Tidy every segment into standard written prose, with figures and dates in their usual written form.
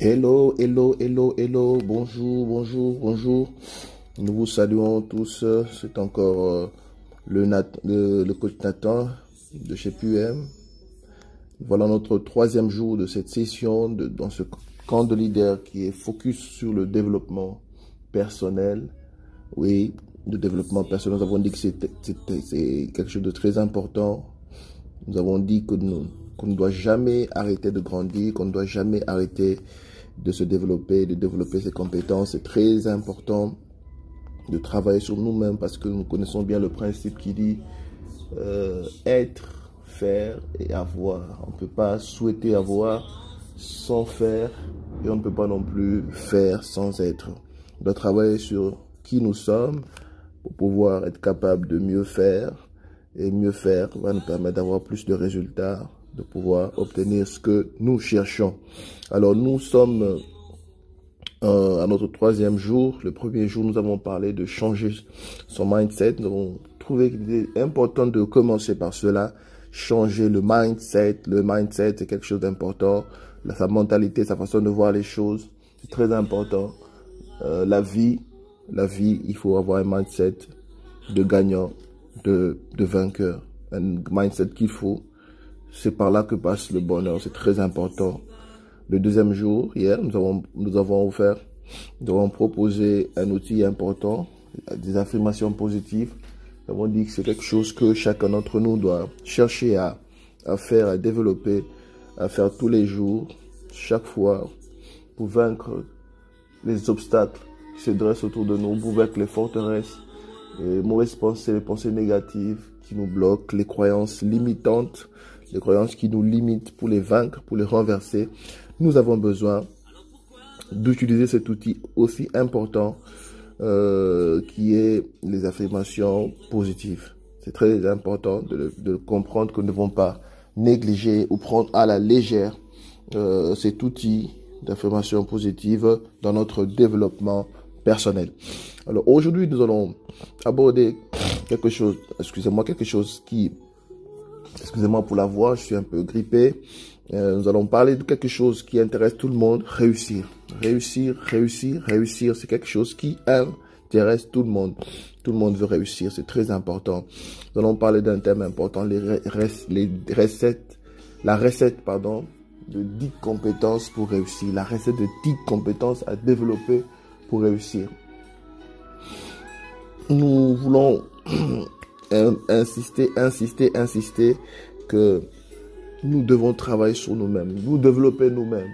Hello, hello, hello, hello, bonjour, bonjour, bonjour. Nous vous saluons tous. C'est encore le coach Nathan de chez PUM. Voilà notre troisième jour de cette session dans ce camp de leader qui est focus sur le développement personnel. Oui, le développement personnel, nous avons dit que c'est quelque chose de très important. Nous avons dit que qu'on ne doit jamais arrêter de grandir, qu'on ne doit jamais arrêter de se développer, de développer ses compétences. C'est très important de travailler sur nous-mêmes parce que nous connaissons bien le principe qui dit être, faire et avoir. On ne peut pas souhaiter avoir sans faire et on ne peut pas non plus faire sans être. On doit travailler sur qui nous sommes pour pouvoir être capable de mieux faire. Et mieux faire va nous permettre d'avoir plus de résultats, de pouvoir obtenir ce que nous cherchons. Alors nous sommes à notre troisième jour. Le premier jour, nous avons parlé de changer son mindset. Nous avons trouvé qu'il était important de commencer par cela. Changer le mindset. Le mindset, c'est quelque chose d'important. Sa mentalité, sa façon de voir les choses, c'est très important. La vie, il faut avoir un mindset de gagnant, de vainqueur. Un mindset qu'il faut. C'est par là que passe le bonheur. C'est très important. Le deuxième jour, hier, nous avons proposé un outil important, des affirmations positives. Nous avons dit que c'est quelque chose que chacun d'entre nous doit chercher à faire, à développer, à faire tous les jours, chaque fois, pour vaincre les obstacles qui se dressent autour de nous, pour vaincre les forteresses, les mauvaises pensées, les pensées négatives qui nous bloquent, les croyances limitantes, les croyances qui nous limitent, pour les vaincre, pour les renverser. Nous avons besoin d'utiliser cet outil aussi important qui est les affirmations positives. C'est très important de comprendre que nous ne devons pas négliger ou prendre à la légère cet outil d'affirmation positive dans notre développement personnel. Alors aujourd'hui, nous allons aborder quelque chose excusez-moi pour la voix, je suis un peu grippé. Nous allons parler de quelque chose qui intéresse tout le monde, réussir. Réussir, c'est quelque chose qui intéresse tout le monde. Tout le monde veut réussir, c'est très important. Nous allons parler d'un thème important, la recette de 10 compétences pour réussir. La recette de 10 compétences à développer pour réussir. Nous voulons insister que nous devons travailler sur nous-mêmes, nous développer nous-mêmes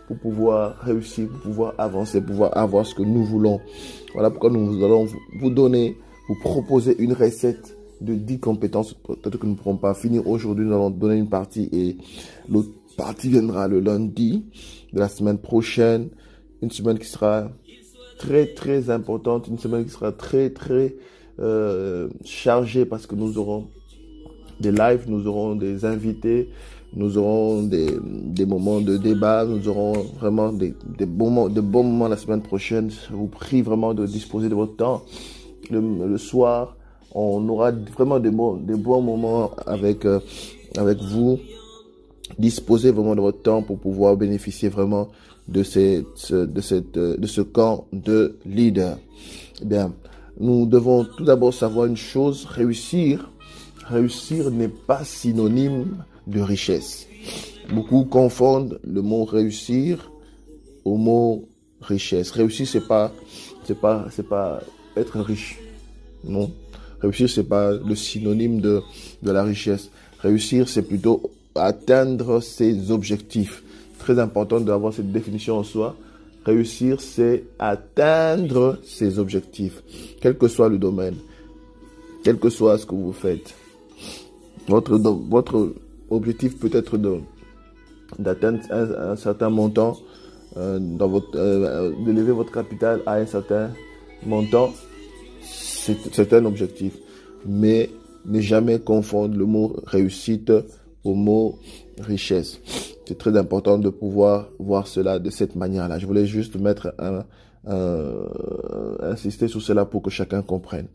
pour pouvoir réussir, pour pouvoir avancer, pour pouvoir avoir ce que nous voulons. Voilà pourquoi nous allons vous proposer une recette de 10 compétences. Peut-être que nous ne pourrons pas finir aujourd'hui, nous allons donner une partie et l'autre partie viendra le lundi de la semaine prochaine. Une semaine qui sera très très importante, une semaine qui sera très très chargée parce que nous aurons des lives, nous aurons des invités, nous aurons des moments de débat, nous aurons vraiment de bons moments la semaine prochaine. Je vous prie vraiment de disposer de votre temps. Le soir, on aura vraiment des bons moments avec vous. Disposez vraiment de votre temps pour pouvoir bénéficier vraiment de ce camp de leader. Eh bien, nous devons tout d'abord savoir une chose, réussir n'est pas synonyme de richesse. Beaucoup confondent le mot réussir au mot richesse. Réussir, c'est pas être riche. Non. Réussir, c'est pas le synonyme de la richesse. Réussir, c'est plutôt atteindre ses objectifs. Très important d'avoir cette définition en soi. Réussir, c'est atteindre ses objectifs. Quel que soit le domaine, quel que soit ce que vous faites. Votre objectif peut être d'atteindre un certain montant, d'élever votre capital à un certain montant. C'est un objectif. Mais ne jamais confondre le mot réussite au mot richesse. C'est très important de pouvoir voir cela de cette manière-là. Je voulais juste insister sur cela pour que chacun comprenne.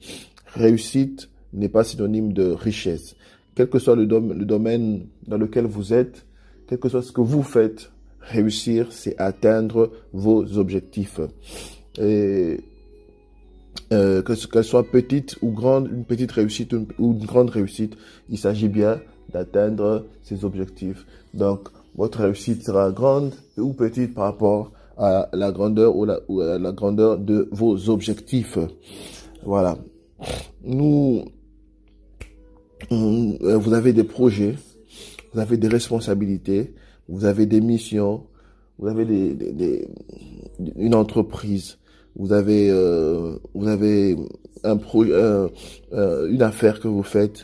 Réussite n'est pas synonyme de richesse. Quel que soit le domaine dans lequel vous êtes, quel que soit ce que vous faites, Réussir, c'est atteindre vos objectifs. Et qu'elle soit petite ou grande, une petite réussite ou une grande réussite, il s'agit bien d'atteindre ses objectifs. Donc, votre réussite sera grande ou petite par rapport à la grandeur ou à la grandeur de vos objectifs. Voilà. Vous avez des projets, vous avez des responsabilités, vous avez des missions, vous avez une entreprise, vous avez un projet, une affaire que vous faites.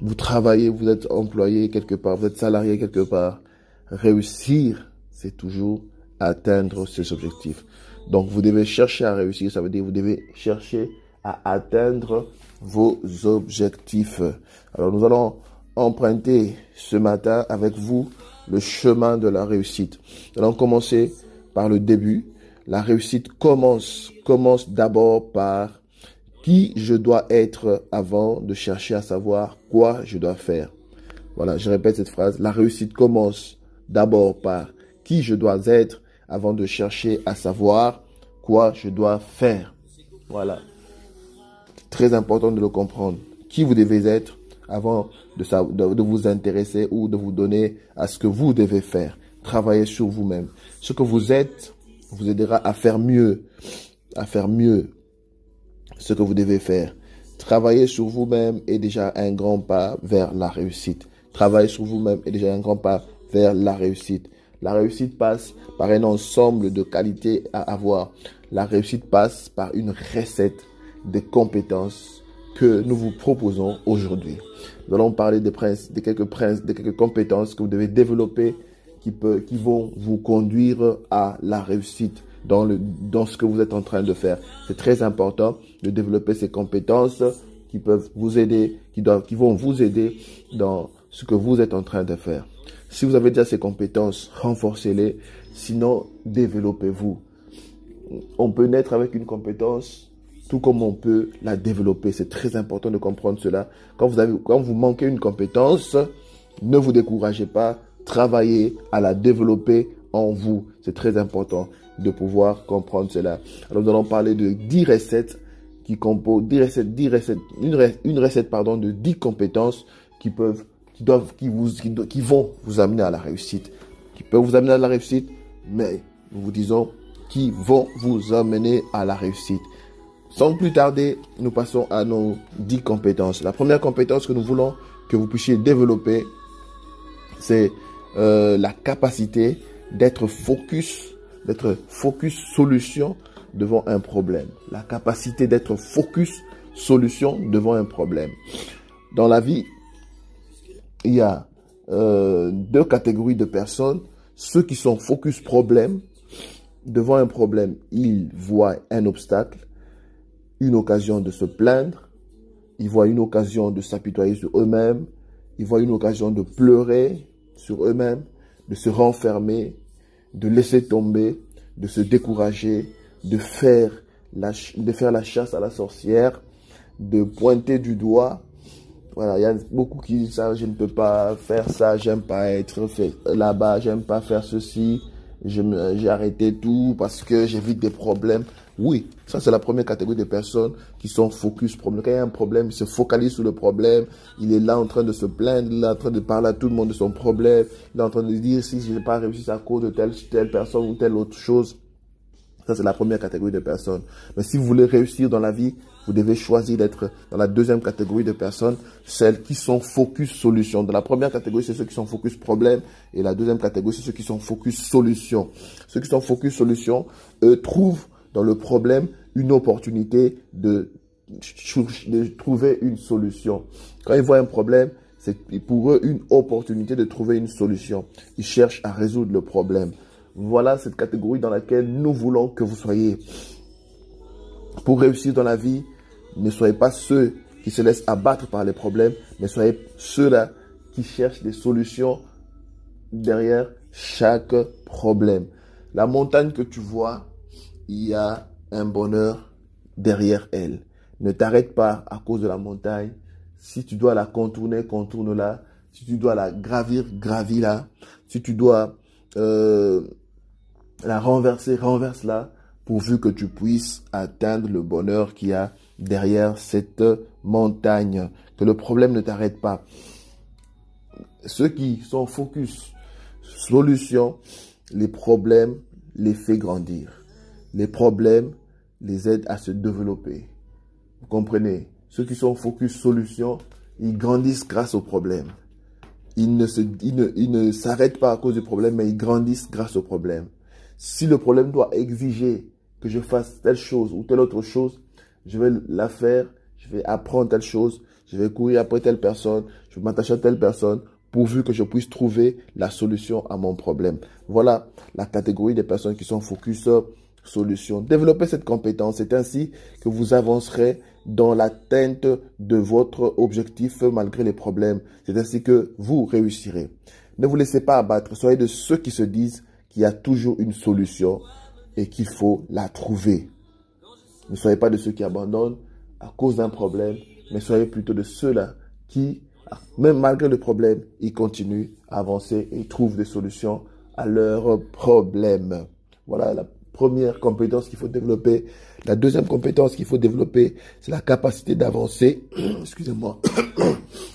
Vous travaillez, vous êtes employé quelque part, vous êtes salarié quelque part. Réussir, c'est toujours atteindre ses objectifs. Donc, vous devez chercher à réussir. Ça veut dire que vous devez chercher à atteindre vos objectifs. Alors, nous allons emprunter ce matin avec vous le chemin de la réussite. Nous allons commencer par le début. La réussite commence d'abord par qui je dois être avant de chercher à savoir quoi je dois faire. Voilà, je répète cette phrase. La réussite commence d'abord par qui je dois être avant de chercher à savoir quoi je dois faire. Voilà. C'est très important de le comprendre. Qui vous devez être avant de vous intéresser ou de vous donner à ce que vous devez faire. Travaillez sur vous-même. Ce que vous êtes vous aidera à faire mieux ce que vous devez faire. Travailler sur vous-même est déjà un grand pas vers la réussite. Travailler sur vous-même est déjà un grand pas vers la réussite. La réussite passe par un ensemble de qualités à avoir. La réussite passe par une recette de compétences que nous vous proposons aujourd'hui. Nous allons parler de quelques compétences que vous devez développer qui vont vous conduire à la réussite dans ce que vous êtes en train de faire. C'est très important de développer ces compétences qui peuvent vous aider, qui vont vous aider dans ce que vous êtes en train de faire. Si vous avez déjà ces compétences, renforcez-les. Sinon, développez-vous. On peut naître avec une compétence, tout comme on peut la développer. C'est très important de comprendre cela. Quand vous manquez une compétence, ne vous découragez pas. Travaillez à la développer en vous. C'est très important de pouvoir comprendre cela. Alors, nous allons parler de 10 recettes qui composent, une recette de 10 compétences qui vont vous amener à la réussite. Qui peuvent vous amener à la réussite, mais nous vous disons qui vont vous amener à la réussite. Sans plus tarder, nous passons à nos 10 compétences. La première compétence que nous voulons que vous puissiez développer, c'est la capacité d'être focus solution devant un problème. La capacité d'être focus solution devant un problème. Dans la vie, il y a 2 catégories de personnes. Ceux qui sont focus problème, devant un problème, ils voient un obstacle, une occasion de se plaindre, ils voient une occasion de s'apitoyer sur eux-mêmes, ils voient une occasion de pleurer sur eux-mêmes, de se renfermer, de laisser tomber, de se décourager, de faire la chasse à la sorcière, de pointer du doigt. Voilà, il y a beaucoup qui disent ça, je ne peux pas faire ça, j'aime pas être là-bas, j'aime pas faire ceci, j'ai arrêté tout parce que j'évite des problèmes. Oui, ça c'est la première catégorie de personnes qui sont focus problème. Quand il y a un problème, il se focalise sur le problème, il est là en train de se plaindre, il est là en train de parler à tout le monde de son problème, il est en train de dire si je n'ai pas réussi, c'est à cause de telle personne ou telle autre chose. Ça c'est la première catégorie de personnes. Mais si vous voulez réussir dans la vie, vous devez choisir d'être dans la deuxième catégorie de personnes, celles qui sont focus solution. Dans la première catégorie, c'est ceux qui sont focus problème. Et la deuxième catégorie, c'est ceux qui sont focus solution. Ceux qui sont focus solution, eux, trouvent dans le problème une opportunité de trouver une solution. Quand ils voient un problème, c'est pour eux une opportunité de trouver une solution. Ils cherchent à résoudre le problème. Voilà cette catégorie dans laquelle nous voulons que vous soyez. Pour réussir dans la vie, ne soyez pas ceux qui se laissent abattre par les problèmes, mais soyez ceux-là qui cherchent des solutions derrière chaque problème. La montagne que tu vois, il y a un bonheur derrière elle. Ne t'arrête pas à cause de la montagne. Si tu dois la contourner, contourne-la. Si tu dois la gravir, gravis-la. Si tu dois la renverser, renverse-la, pourvu que tu puisses atteindre le bonheur qu'il y a derrière cette montagne. Que le problème ne t'arrête pas. Ceux qui sont focus solution, les problèmes les fait grandir. Les problèmes les aident à se développer. Vous comprenez? Ceux qui sont focus solution, ils grandissent grâce aux problèmes. Ils ne s'arrêtent pas à cause du problème, mais ils grandissent grâce au problème. Si le problème doit exiger que je fasse telle chose ou telle autre chose, je vais la faire, je vais apprendre telle chose, je vais courir après telle personne, je vais m'attacher à telle personne, pourvu que je puisse trouver la solution à mon problème. Voilà la catégorie des personnes qui sont focus solution. Développez cette compétence. C'est ainsi que vous avancerez dans l'atteinte de votre objectif malgré les problèmes. C'est ainsi que vous réussirez. Ne vous laissez pas abattre. Soyez de ceux qui se disent qu'il y a toujours une solution et qu'il faut la trouver. Ne soyez pas de ceux qui abandonnent à cause d'un problème, mais soyez plutôt de ceux-là qui, même malgré le problème, ils continuent à avancer et trouvent des solutions à leurs problèmes. Voilà la première compétence qu'il faut développer. La deuxième compétence qu'il faut développer, c'est la capacité d'avancer. Excusez-moi.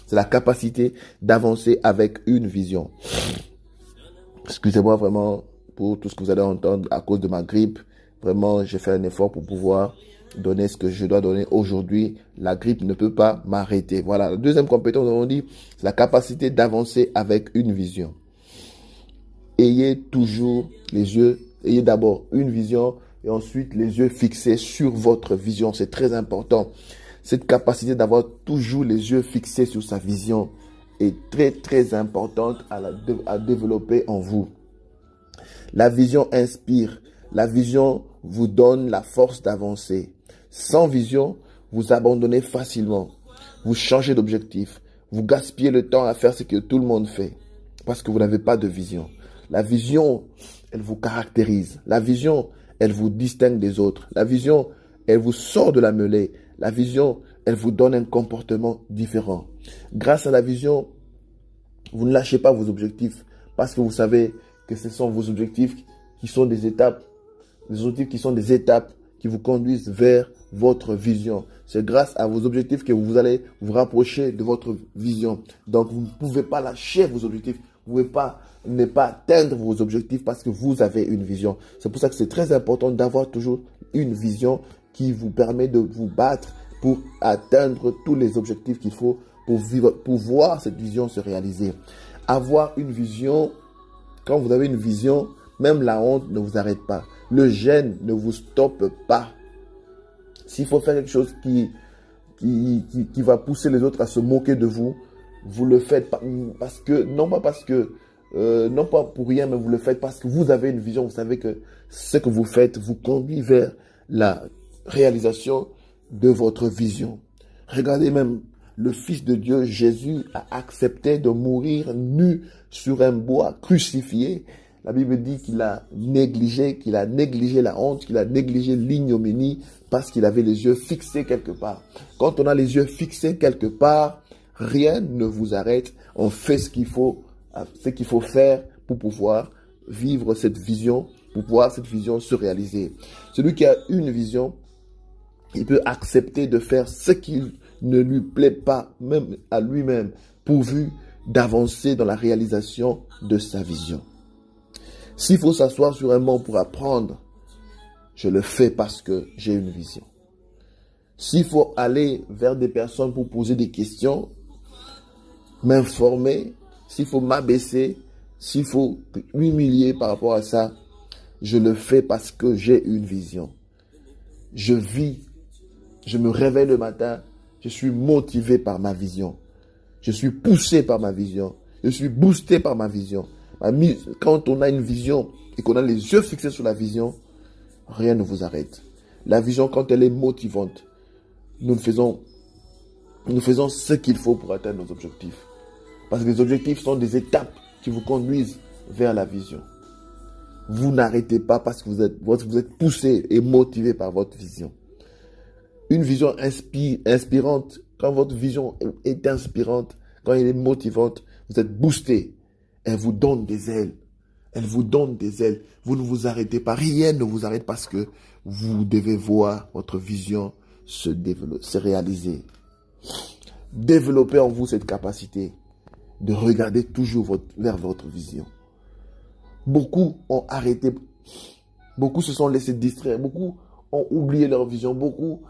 C'est la capacité d'avancer avec une vision. Excusez-moi vraiment pour tout ce que vous allez entendre à cause de ma grippe. Vraiment, j'ai fait un effort pour pouvoir donner ce que je dois donner aujourd'hui. La grippe ne peut pas m'arrêter. Voilà, la deuxième compétence, on dit, c'est la capacité d'avancer avec une vision. Ayez toujours les yeux, ayez d'abord une vision et ensuite les yeux fixés sur votre vision. C'est très important. Cette capacité d'avoir toujours les yeux fixés sur sa vision est très très importante à développer en vous. La vision inspire. La vision vous donne la force d'avancer. Sans vision, vous abandonnez facilement. Vous changez d'objectif. Vous gaspillez le temps à faire ce que tout le monde fait parce que vous n'avez pas de vision. La vision, elle vous caractérise. La vision, elle vous distingue des autres. La vision, elle vous sort de la mêlée. La vision, elle vous donne un comportement différent. Grâce à la vision, vous ne lâchez pas vos objectifs parce que vous savez que ce sont vos objectifs qui sont des étapes. Les objectifs qui sont des étapes qui vous conduisent vers votre vision. C'est grâce à vos objectifs que vous allez vous rapprocher de votre vision. Donc, vous ne pouvez pas lâcher vos objectifs. Vous ne pouvez pas ne pas atteindre vos objectifs parce que vous avez une vision. C'est pour ça que c'est très important d'avoir toujours une vision qui vous permet de vous battre pour atteindre tous les objectifs qu'il faut pour voir cette vision se réaliser. Avoir une vision, quand vous avez une vision, même la honte ne vous arrête pas. Le gêne ne vous stoppe pas. S'il faut faire quelque chose qui va pousser les autres à se moquer de vous, vous le faites parce que, non pas pour rien, mais vous le faites parce que vous avez une vision. Vous savez que ce que vous faites vous conduit vers la réalisation de votre vision. Regardez même, le Fils de Dieu, Jésus, a accepté de mourir nu sur un bois crucifié. La Bible dit qu'il a négligé la honte, qu'il a négligé l'ignominie parce qu'il avait les yeux fixés quelque part. Quand on a les yeux fixés quelque part, rien ne vous arrête. On fait ce qu'il faut faire pour pouvoir vivre cette vision, pour pouvoir cette vision se réaliser. Celui qui a une vision, il peut accepter de faire ce qui ne lui plaît pas, même à lui-même, pourvu d'avancer dans la réalisation de sa vision. S'il faut s'asseoir sur un banc pour apprendre, je le fais parce que j'ai une vision. S'il faut aller vers des personnes pour poser des questions, m'informer, s'il faut m'abaisser, s'il faut m'humilier par rapport à ça, je le fais parce que j'ai une vision. Je vis, je me réveille le matin, je suis motivé par ma vision. Je suis poussé par ma vision. Je suis boosté par ma vision. Quand on a une vision et qu'on a les yeux fixés sur la vision, rien ne vous arrête. La vision, quand elle est motivante, nous faisons ce qu'il faut pour atteindre nos objectifs. Parce que les objectifs sont des étapes qui vous conduisent vers la vision. Vous n'arrêtez pas parce que vous êtes poussé et motivé par votre vision. Une vision inspirante, quand votre vision est inspirante, quand elle est motivante, vous êtes boosté. Elle vous donne des ailes. Elle vous donne des ailes. Vous ne vous arrêtez pas. Rien ne vous arrête parce que vous devez voir votre vision se développer, se réaliser. Développez en vous cette capacité de regarder toujours vers votre vision. Beaucoup ont arrêté. Beaucoup se sont laissés distraire. Beaucoup ont oublié leur vision. Beaucoup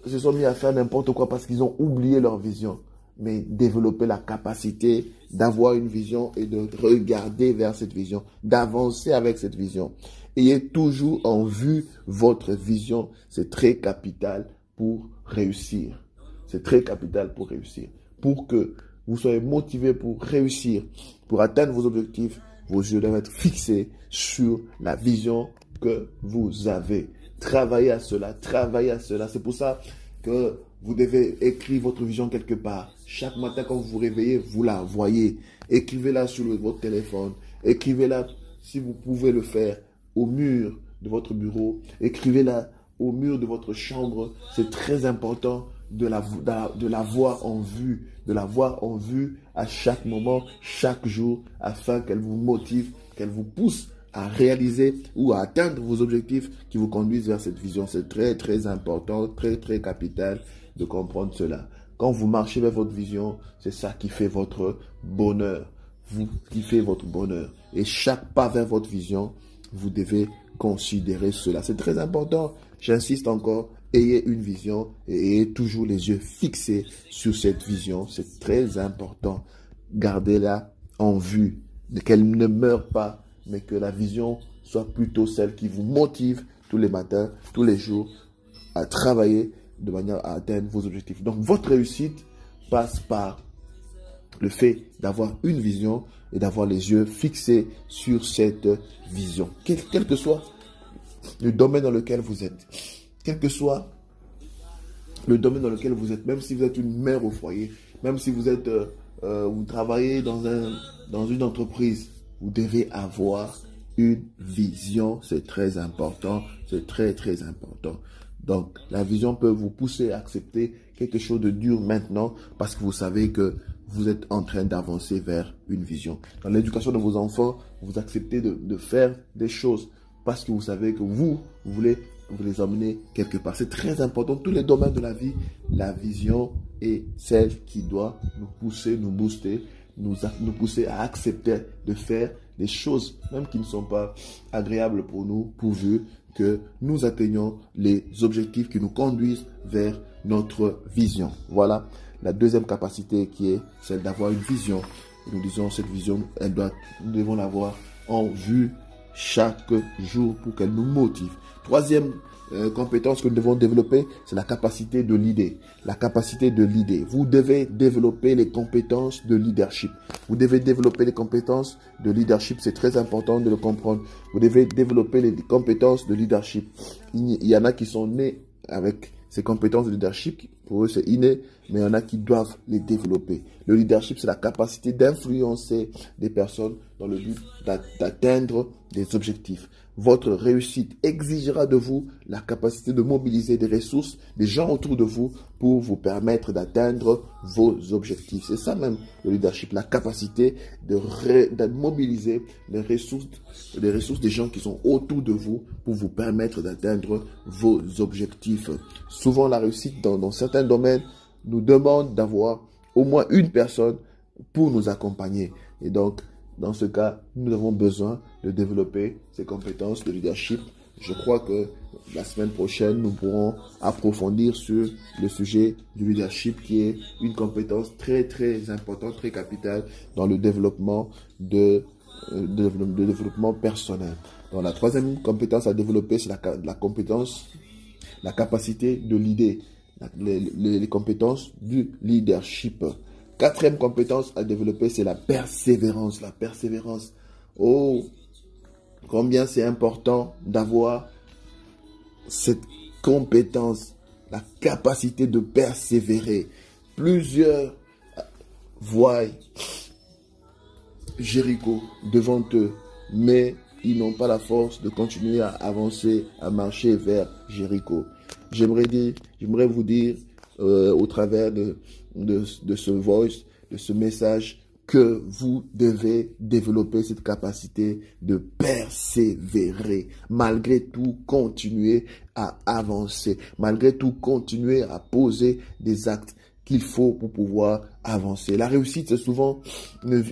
se sont mis à faire n'importe quoi parce qu'ils ont oublié leur vision. Mais développer la capacité d'avoir une vision et de regarder vers cette vision, d'avancer avec cette vision. Ayez toujours en vue votre vision. C'est très capital pour réussir. C'est très capital pour réussir. Pour que vous soyez motivé pour réussir, pour atteindre vos objectifs, vos yeux doivent être fixés sur la vision que vous avez. Travaillez à cela, travaillez à cela. C'est pour ça que vous devez écrire votre vision quelque part. Chaque matin, quand vous vous réveillez, vous la voyez. Écrivez-la sur votre téléphone. Écrivez-la, si vous pouvez le faire, au mur de votre bureau. Écrivez-la au mur de votre chambre. C'est très important de la voir en vue. De la voir en vue à chaque moment, chaque jour, afin qu'elle vous motive, qu'elle vous pousse à réaliser ou à atteindre vos objectifs qui vous conduisent vers cette vision. C'est très, très important, très, très capital de comprendre cela. Quand vous marchez vers votre vision, c'est ça qui fait votre bonheur. Vous qui fait votre bonheur. Et chaque pas vers votre vision, vous devez considérer cela. C'est très important. J'insiste encore. Ayez une vision et ayez toujours les yeux fixés sur cette vision. C'est très important. Gardez-la en vue. Qu'elle ne meure pas, mais que la vision soit plutôt celle qui vous motive tous les matins, tous les jours, à travailler de manière à atteindre vos objectifs. Donc, votre réussite passe par le fait d'avoir une vision et d'avoir les yeux fixés sur cette vision. Quel que soit le domaine dans lequel vous êtes, quel que soit le domaine dans lequel vous êtes, même si vous êtes une mère au foyer, même si vous êtes, vous travaillez dans une entreprise, vous devez avoir une vision. C'est très important. C'est très, très important. Donc, la vision peut vous pousser à accepter quelque chose de dur maintenant parce que vous savez que vous êtes en train d'avancer vers une vision. Dans l'éducation de vos enfants, vous acceptez de faire des choses parce que vous savez que vous voulez vous les emmener quelque part. C'est très important. Tous les domaines de la vie, la vision est celle qui doit nous pousser, nous booster, nous pousser à accepter de faire des choses, même qui ne sont pas agréables pour nous, pourvu que nous atteignions les objectifs qui nous conduisent vers notre vision. Voilà la deuxième capacité qui est celle d'avoir une vision. Et nous disons cette vision, nous devons l'avoir en vue chaque jour pour qu'elle nous motive. Troisième compétence que nous devons développer, c'est la capacité de leader. La capacité de leader. Vous devez développer les compétences de leadership. Vous devez développer les compétences de leadership. C'est très important de le comprendre. Vous devez développer les compétences de leadership. Il y en a qui sont nés avec ces compétences de leadership. Pour eux, c'est inné, mais il y en a qui doivent les développer. Le leadership, c'est la capacité d'influencer des personnes dans le but d'atteindre des objectifs. Votre réussite exigera de vous la capacité de mobiliser des ressources, des gens autour de vous pour vous permettre d'atteindre vos objectifs. C'est ça même le leadership, la capacité de mobiliser les ressources des gens qui sont autour de vous pour vous permettre d'atteindre vos objectifs. Souvent, la réussite dans certains domaines nous demande d'avoir au moins une personne pour nous accompagner. Et donc, dans ce cas, nous avons besoin de développer ces compétences de leadership. Je crois que la semaine prochaine, nous pourrons approfondir sur le sujet du leadership qui est une compétence très, très importante, très capitale dans le développement de développement personnel. Donc, la troisième compétence à développer, c'est la capacité de leader, les compétences du leadership. Quatrième compétence à développer, c'est la persévérance. La persévérance. Oh, combien c'est important d'avoir cette compétence, la capacité de persévérer. Plusieurs voient Jéricho devant eux, mais ils n'ont pas la force de continuer à avancer, à marcher vers Jéricho. J'aimerais vous dire au travers de ce voice, de ce message, que vous devez développer cette capacité de persévérer. Malgré tout, continuer à avancer. Malgré tout, continuer à poser des actes qu'il faut pour pouvoir avancer. La réussite, souvent, elle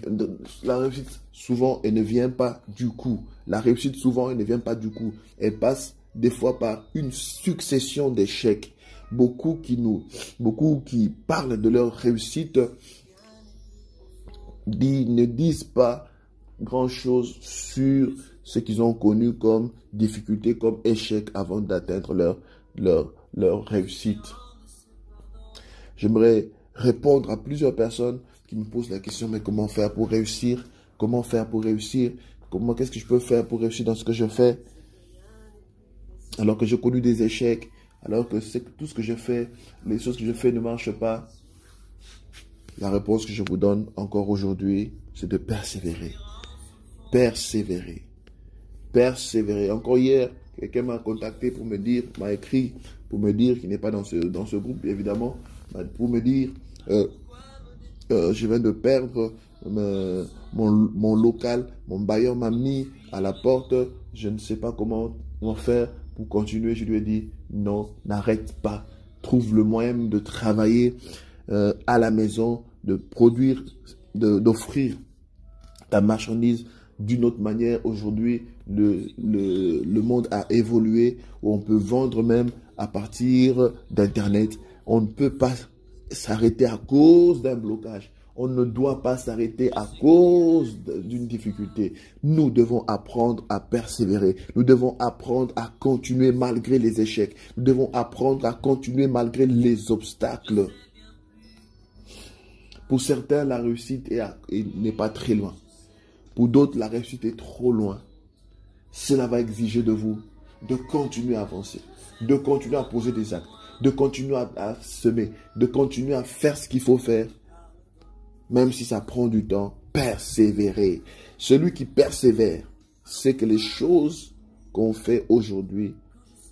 ne vient pas du coup. La réussite, souvent, elle ne vient pas du coup. Elle passe des fois par une succession d'échecs. Beaucoup qui parlent de leur réussite ne disent pas grand-chose sur ce qu'ils ont connu comme difficulté, comme échec avant d'atteindre leur réussite. J'aimerais répondre à plusieurs personnes qui me posent la question, mais comment faire pour réussir? Comment faire pour réussir? Qu'est-ce que je peux faire pour réussir dans ce que je fais? Alors que j'ai connu des échecs, alors que tout ce que je fais, les choses que je fais ne marchent pas. La réponse que je vous donne encore aujourd'hui, c'est de persévérer. Persévérer. Persévérer. Encore hier, quelqu'un m'a contacté m'a écrit pour me dire qu'il n'est pas dans ce groupe, évidemment, pour me dire, je viens de perdre mon local, mon bailleur m'a mis à la porte, je ne sais pas comment faire pour continuer. Je lui ai dit, non, n'arrête pas. Trouve le moyen de travailler à la maison, de produire, d'offrir ta marchandise d'une autre manière. Aujourd'hui, le monde a évolué, où on peut vendre même à partir d'Internet. On ne peut pas s'arrêter à cause d'un blocage. On ne doit pas s'arrêter à cause d'une difficulté. Nous devons apprendre à persévérer. Nous devons apprendre à continuer malgré les échecs. Nous devons apprendre à continuer malgré les obstacles. Pour certains, la réussite n'est pas très loin. Pour d'autres, la réussite est trop loin. Cela va exiger de vous de continuer à avancer, de continuer à poser des actes, de continuer à semer, de continuer à faire ce qu'il faut faire. Même si ça prend du temps, persévérer. Celui qui persévère sait que les choses qu'on fait aujourd'hui,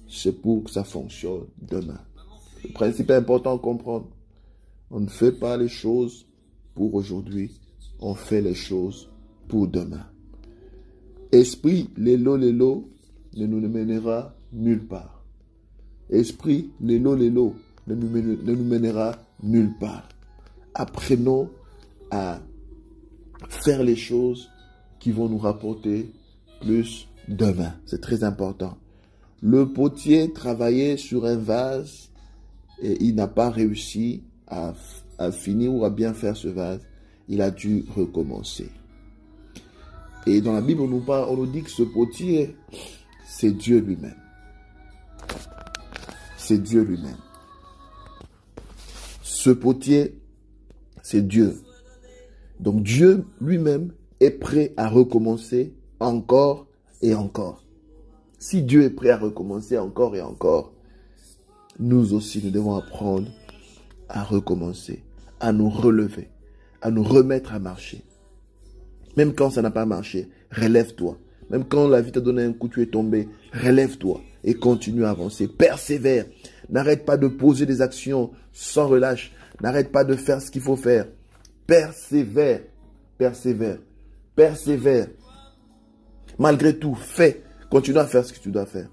c'est pour que ça fonctionne demain. Le principe est important à comprendre. On ne fait pas les choses pour aujourd'hui, on fait les choses pour demain. Esprit, lélo, ne nous mènera nulle part. Esprit, lélo, ne nous mènera nulle part. Apprenons à faire les choses qui vont nous rapporter plus demain. C'est très important. Le potier travaillait sur un vase et il n'a pas réussi à finir ou à bien faire ce vase. Il a dû recommencer. Et dans la Bible, on nous dit que ce potier, c'est Dieu lui-même. C'est Dieu lui-même. Ce potier, c'est Dieu. Donc Dieu lui-même est prêt à recommencer encore et encore. Si Dieu est prêt à recommencer encore et encore, nous aussi, nous devons apprendre à recommencer, à nous relever, à nous remettre à marcher. Même quand ça n'a pas marché, relève-toi. Même quand la vie t'a donné un coup, tu es tombé, relève-toi et continue à avancer. Persévère. N'arrête pas de poser des actions sans relâche. N'arrête pas de faire ce qu'il faut faire. Persévère. Persévère. Persévère. Malgré tout, fais. Continue à faire ce que tu dois faire.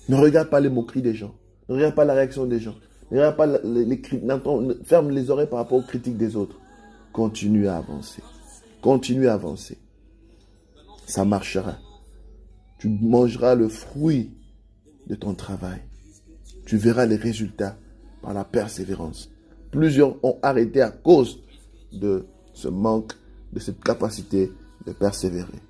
Ne regarde pas les moqueries des gens. Ne regarde pas la réaction des gens. Ne regarde pas les critiques. Ferme les oreilles par rapport aux critiques des autres. Continue à avancer. Continue à avancer. Ça marchera. Tu mangeras le fruit de ton travail. Tu verras les résultats par la persévérance. Plusieurs ont arrêté à cause de ce manque, de cette capacité de persévérer.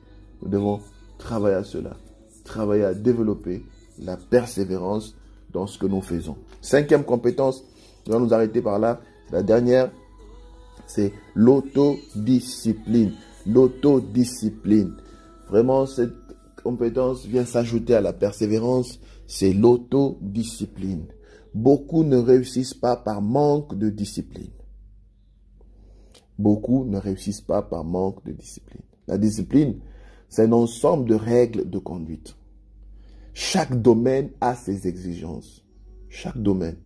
Nous devons travailler à cela. Travailler à développer la persévérance dans ce que nous faisons. 5e compétence, nous allons nous arrêter par là. La dernière, c'est l'autodiscipline. L'autodiscipline. Vraiment, cette compétence vient s'ajouter à la persévérance, c'est l'autodiscipline. Beaucoup ne réussissent pas par manque de discipline. Beaucoup ne réussissent pas par manque de discipline. La discipline, c'est un ensemble de règles de conduite. Chaque domaine a ses exigences. Chaque domaine.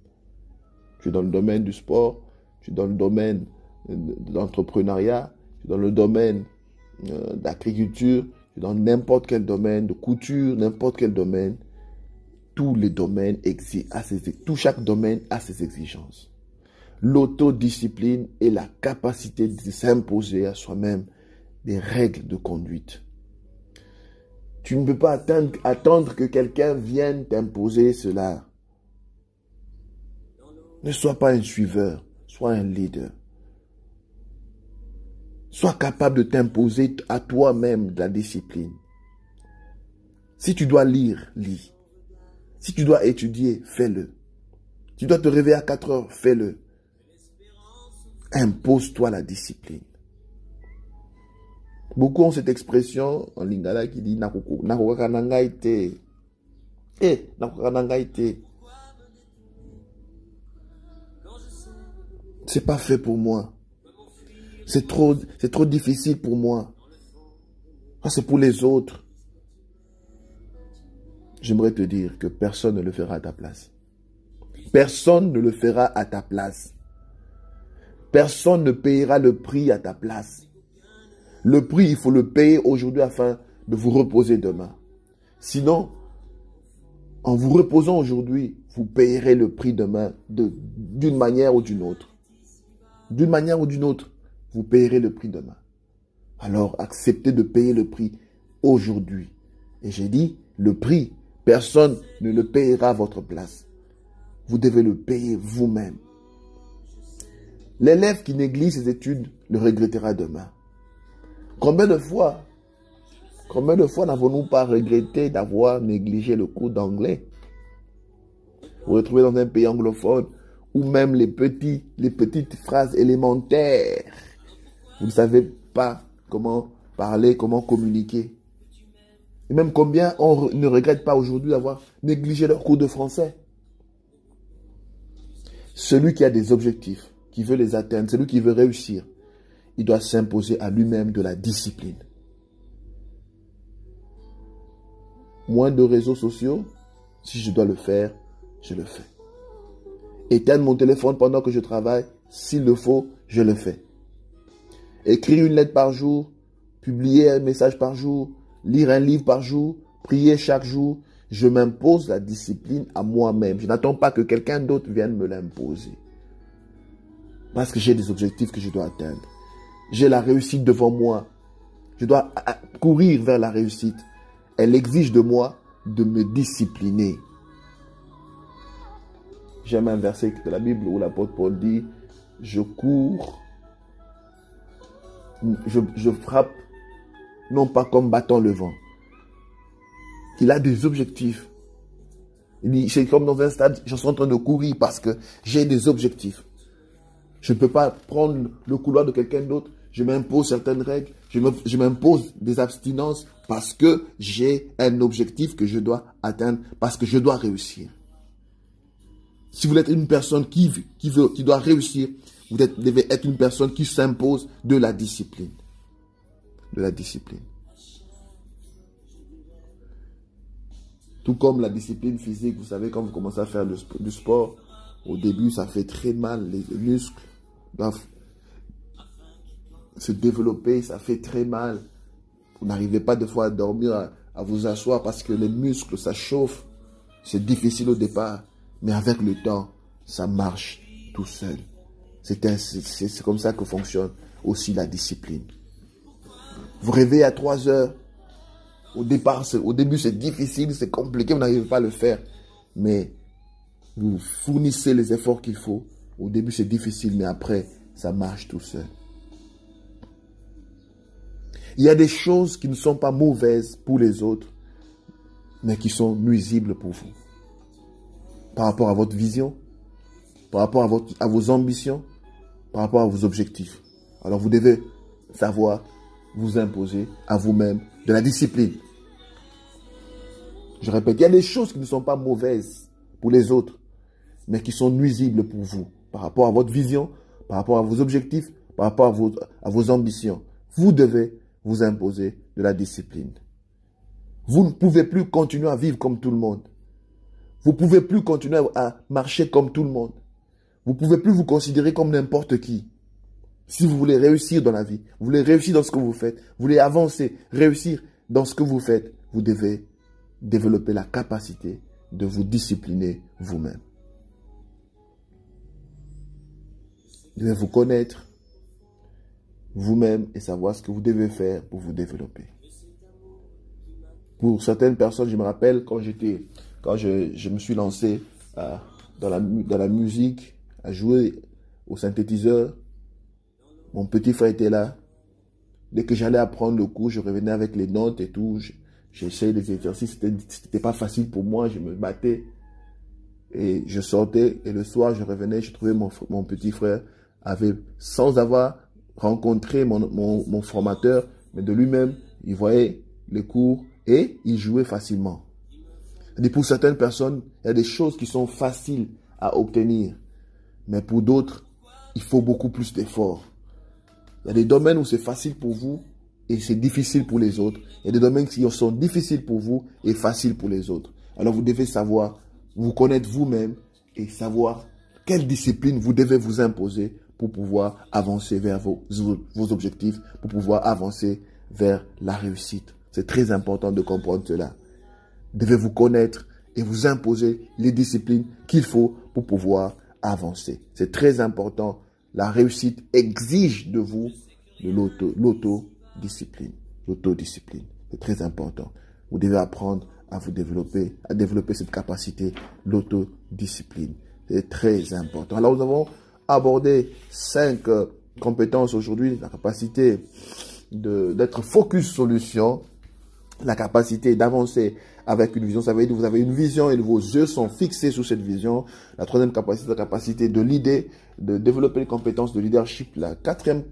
Tu es dans le domaine du sport, tu es dans le domaine de l'entrepreneuriat, dans le domaine d'agriculture, dans n'importe quel domaine, de couture, n'importe quel domaine, tous les domaines chaque domaine a ses exigences. L'autodiscipline est la capacité de s'imposer à soi-même des règles de conduite. Tu ne peux pas attendre que quelqu'un vienne t'imposer cela. Ne sois pas un suiveur, sois un leader. Sois capable de t'imposer à toi-même de la discipline. Si tu dois lire, lis. Si tu dois étudier, fais-le. Tu dois te réveiller à 4 heures, fais-le. Impose-toi la discipline. Beaucoup ont cette expression en lingala qui dit nakokanangaite. Nakokanangaite. C'est pas fait pour moi. C'est trop difficile pour moi. Ça, c'est pour les autres. J'aimerais te dire que personne ne le fera à ta place. Personne ne le fera à ta place. Personne ne payera le prix à ta place. Le prix, il faut le payer aujourd'hui afin de vous reposer demain. Sinon, en vous reposant aujourd'hui, vous payerez le prix demain d'une manière ou d'une autre. D'une manière ou d'une autre, vous payerez le prix demain. Alors, acceptez de payer le prix aujourd'hui. Et j'ai dit, le prix, personne ne le payera à votre place. Vous devez le payer vous-même. L'élève qui néglige ses études le regrettera demain. Combien de fois n'avons-nous pas regretté d'avoir négligé le cours d'anglais? Vous vous retrouvez dans un pays anglophone où même les petites phrases élémentaires, vous ne savez pas comment parler, comment communiquer. Et même combien on ne regrette pas aujourd'hui d'avoir négligé leur cours de français. Celui qui a des objectifs, qui veut les atteindre, celui qui veut réussir, il doit s'imposer à lui-même de la discipline. Moins de réseaux sociaux, si je dois le faire, je le fais. Éteindre mon téléphone pendant que je travaille, s'il le faut, je le fais. Écrire une lettre par jour, publier un message par jour, lire un livre par jour, prier chaque jour. Je m'impose la discipline à moi-même. Je n'attends pas que quelqu'un d'autre vienne me l'imposer. Parce que j'ai des objectifs que je dois atteindre. J'ai la réussite devant moi. Je dois courir vers la réussite. Elle exige de moi de me discipliner. J'aime un verset de la Bible où l'apôtre Paul dit « Je cours, je frappe, non pas comme battant le vent. » Il a des objectifs. Il dit, c'est comme dans un stade, je suis en train de courir parce que j'ai des objectifs. Je ne peux pas prendre le couloir de quelqu'un d'autre. Je m'impose certaines règles. Je m'impose des abstinences parce que j'ai un objectif que je dois atteindre, parce que je dois réussir. Si vous êtes une personne qui doit réussir, vous devez être une personne qui s'impose de la discipline. De la discipline. Tout comme la discipline physique, vous savez, quand vous commencez à faire du sport, au début, ça fait très mal. Les muscles doivent se développer, ça fait très mal. Vous n'arrivez pas des fois à dormir, à vous asseoir parce que les muscles, ça chauffe. C'est difficile au départ, mais avec le temps, ça marche tout seul. C'est comme ça que fonctionne aussi la discipline. Vous rêvez à 3 heures. Au début, c'est difficile, c'est compliqué, vous n'arrivez pas à le faire. Mais vous fournissez les efforts qu'il faut. Au début, c'est difficile, mais après, ça marche tout seul. Il y a des choses qui ne sont pas mauvaises pour les autres, mais qui sont nuisibles pour vous. Par rapport à votre vision, par rapport à vos ambitions, par rapport à vos objectifs. Alors, vous devez savoir vous imposer à vous-même de la discipline. Je répète, il y a des choses qui ne sont pas mauvaises pour les autres, mais qui sont nuisibles pour vous, par rapport à votre vision, par rapport à vos objectifs, par rapport à vos ambitions. Vous devez vous imposer de la discipline. Vous ne pouvez plus continuer à vivre comme tout le monde. Vous ne pouvez plus continuer à marcher comme tout le monde. Vous ne pouvez plus vous considérer comme n'importe qui. Si vous voulez réussir dans la vie, vous voulez réussir dans ce que vous faites, vous voulez avancer, réussir dans ce que vous faites, vous devez développer la capacité de vous discipliner vous-même. Vous devez vous connaître vous-même et savoir ce que vous devez faire pour vous développer. Pour certaines personnes, je me rappelle quand je me suis lancé dans la musique, à jouer au synthétiseur, mon petit frère était là. Dès que j'allais apprendre le cours, je revenais avec les notes et tout. J'essayais des exercices, c'était pas facile pour moi, je me battais. Et je sortais et le soir, je revenais, je trouvais mon petit frère sans avoir rencontré mon formateur, mais de lui-même, il voyait les cours et il jouait facilement. Et pour certaines personnes, il y a des choses qui sont faciles à obtenir, mais pour d'autres, il faut beaucoup plus d'efforts. Il y a des domaines où c'est facile pour vous et c'est difficile pour les autres. Il y a des domaines qui sont difficiles pour vous et faciles pour les autres. Alors vous devez savoir, vous connaître vous-même et savoir quelle discipline vous devez vous imposer pour pouvoir avancer vers vos objectifs, pour pouvoir avancer vers la réussite. C'est très important de comprendre cela. Vous devez vous connaître et vous imposer les disciplines qu'il faut pour pouvoir avancer. C'est très important. La réussite exige de vous de l'autodiscipline. L'autodiscipline, c'est très important. Vous devez apprendre à vous développer, à développer cette capacité, l'autodiscipline. C'est très important. Alors, nous avons abordé 5 compétences aujourd'hui. La capacité d'être focus solution, la capacité d'avancer avec une vision. Ça veut dire que vous avez une vision et vos yeux sont fixés sur cette vision. La troisième capacité, la capacité de l'idée, de développer les compétences de leadership. La quatrième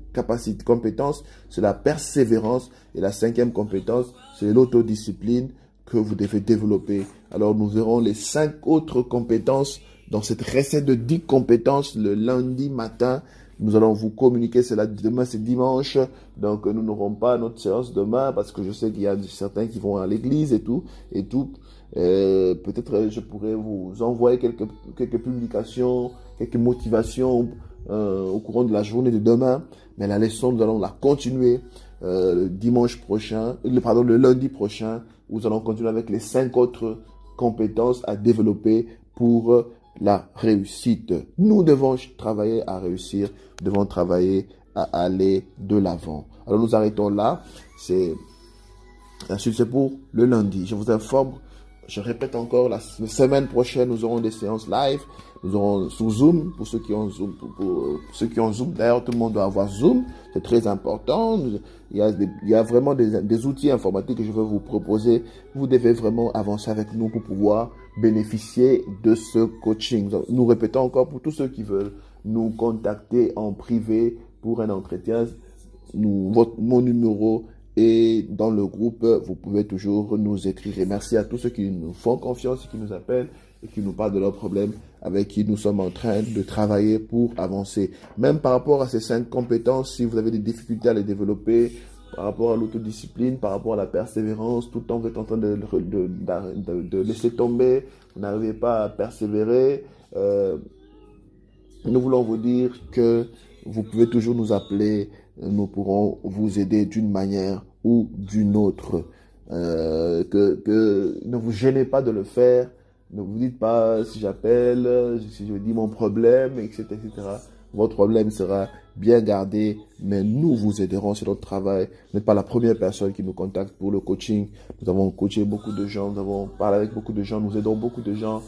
compétence, c'est la persévérance. Et la cinquième compétence, c'est l'autodiscipline que vous devez développer. Alors, nous verrons les 5 autres compétences dans cette recette de 10 compétences le lundi matin. Nous allons vous communiquer cela. Demain, c'est dimanche. Donc, nous n'aurons pas notre séance demain parce que je sais qu'il y a certains qui vont à l'église et tout. Peut-être je pourrais vous envoyer quelques publications, quelques motivations au courant de la journée de demain. Mais la leçon, nous allons la continuer le lundi prochain. Nous allons continuer avec les 5 autres compétences à développer pour la réussite. Nous devons travailler à réussir, nous devons travailler à aller de l'avant. Alors nous arrêtons là. Ensuite c'est pour le lundi. Je vous informe, je répète encore, la semaine prochaine nous aurons des séances live. Nous aurons sous Zoom pour ceux qui ont Zoom. Pour ceux qui ont Zoom, d'ailleurs tout le monde doit avoir Zoom. C'est très important. Il y a vraiment des outils informatiques que je vais vous proposer. Vous devez vraiment avancer avec nous pour pouvoir bénéficier de ce coaching. Nous répétons encore pour tous ceux qui veulent nous contacter en privé pour un entretien. Mon numéro est dans le groupe. Vous pouvez toujours nous écrire. Et merci à tous ceux qui nous font confiance et qui nous appellent et qui nous parlent de leurs problèmes avec qui nous sommes en train de travailler pour avancer. Même par rapport à ces 5 compétences, si vous avez des difficultés à les développer, par rapport à l'autodiscipline, par rapport à la persévérance, tout le temps vous êtes en train de laisser tomber, vous n'arrivez pas à persévérer, nous voulons vous dire que vous pouvez toujours nous appeler, nous pourrons vous aider d'une manière ou d'une autre. Que ne vous gênez pas de le faire, ne vous dites pas si j'appelle, si je dis mon problème, etc., etc. Votre problème sera bien gardé, mais nous vous aiderons sur notre travail. Vous n'êtes pas la première personne qui nous contacte pour le coaching. Nous avons coaché beaucoup de gens, nous avons parlé avec beaucoup de gens, nous aidons beaucoup de gens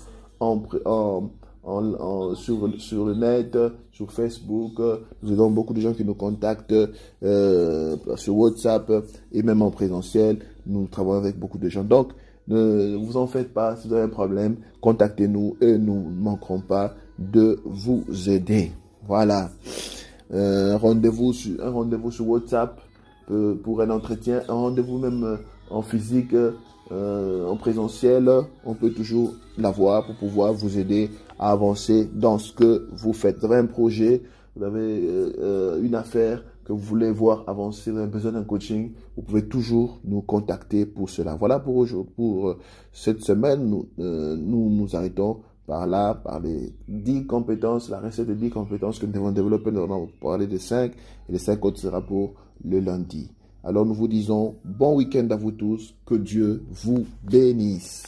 sur le net, sur Facebook. Nous aidons beaucoup de gens qui nous contactent sur WhatsApp et même en présentiel. Nous travaillons avec beaucoup de gens. Donc, ne vous en faites pas. Si vous avez un problème, contactez-nous et nous ne manquerons pas de vous aider. Voilà. Un rendez-vous sur WhatsApp pour un entretien, un rendez-vous même en physique, en présentiel. On peut toujours l'avoir pour pouvoir vous aider à avancer dans ce que vous faites. Vous avez un projet, vous avez une affaire que vous voulez voir avancer, vous avez besoin d'un coaching, vous pouvez toujours nous contacter pour cela. Voilà pour cette semaine, nous arrêtons par là, par les 10 compétences, la recette de 10 compétences que nous devons développer. Nous allons parler de 5 et les 5 autres sera pour le lundi. Alors nous vous disons bon week-end à vous tous, que Dieu vous bénisse.